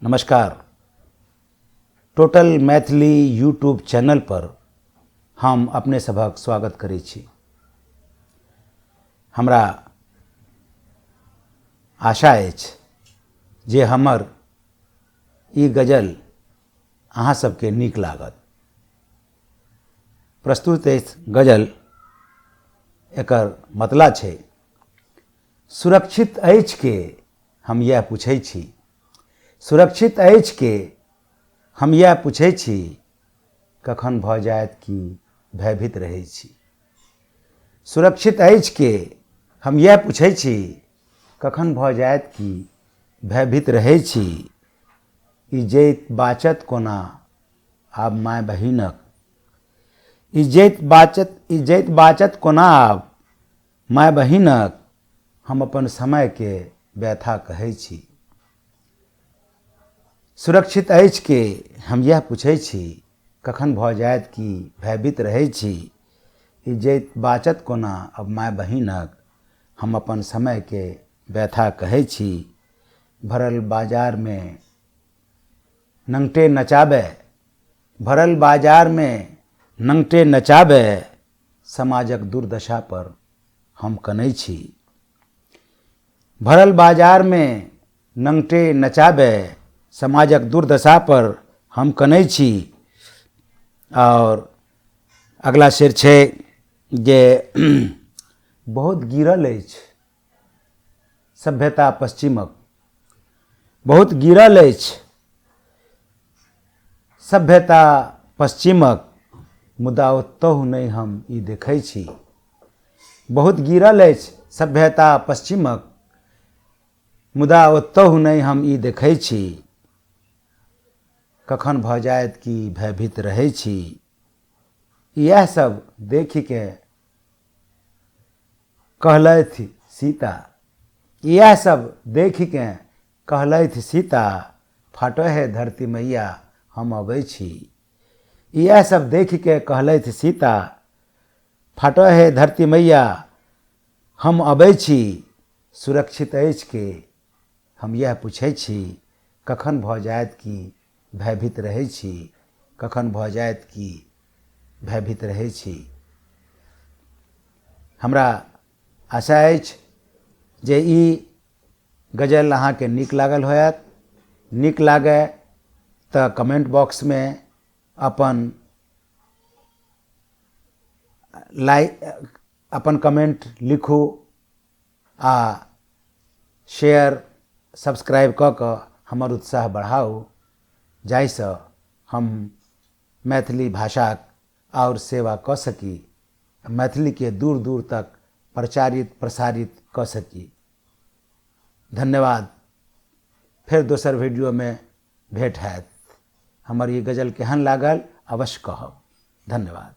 नमस्कार। Total Maithili YouTube channel पर हम अपने सभक स्वागत करै छी। हमरा आशा अछि जे हमर ई गजल अहाँ सबके नीक लागत। प्रस्तुत अछि गजल, एकर मतलब छै सुरक्षित अछि के हम यह पूछै छी, सुरक्षित अछि के हम यह पूछै छी, कखन भऽ जायत कि भयभीत रहै छी। सुरक्षित अछि के हम यह पूछै छी, कखन भऽ जायत कि भयभीत रहै छी। इज्जत बाचत कोना आब माय बहिनक, इज्जत बाचत कोना आब माय बहिनक, हम अपन समय के व्यथा कहै छी। सुरक्षित अछि के हम यह पूछै छी, कखन भऽ जायत कि भयभीत रहै छी। इज्जत बाचत कोना अब माय बहिनक, हम अपन समय के व्यथा कहै छी। भरल बाजार में नंगटे नचाबे, भरल बाजार में नंगटे नचाबे, समाजक दुर्दशा पर हम कनै छी। भरल बाजार में नंगटे नचाबे, समाजक दुर्दशा पर हम कनै छी। और अगला शेर छै जे बहुत गिरल अछि सभ्यता पश्चिमक, बहुत गिरल अछि सभ्यता पश्चिमक, मुदा ओतहु नहि हम ई देखै छी। बहुत गिरल अछि सभ्यता पश्चिमक, मुदा ओतहु नहि हम ई देखै छी। कखन भऽ जायत कि भयभीत रहै छी। इएह सब देखि के कहलथि सीता, इएह सब देखि के कहलथि सीता, फाटो है धरती मैया हम अबै छी। इएह सब देखि के कहलथि सीता, फाटो है धरती मैया हम अबै छी। सुरक्षित अछि के हम यह पूछै छी, कखन भऽ जायत कि भयभीत रहै छी, कखन भऽ जायत कि भयभीत रहै छी। हमरा आशा अछि जे ई गजल अहाँके नीक लागल होयत। नीक लागे तऽ कमेंट बॉक्स में अपन कमेंट लिखू आ शेयर सब्सक्राइब कऽ कऽ हमर उत्साह बढ़ाउ, जाहिसँ हम मैथिली भाषाक और सेवा कऽ सकी, मैथिली के दूर दूर तक प्रचारित प्रसारित कऽ सकी। धन्यवाद। फिर दोसर वीडियो में भेंट हैत। हमर ये गजल केहन लागल अवश्य कहब। धन्यवाद।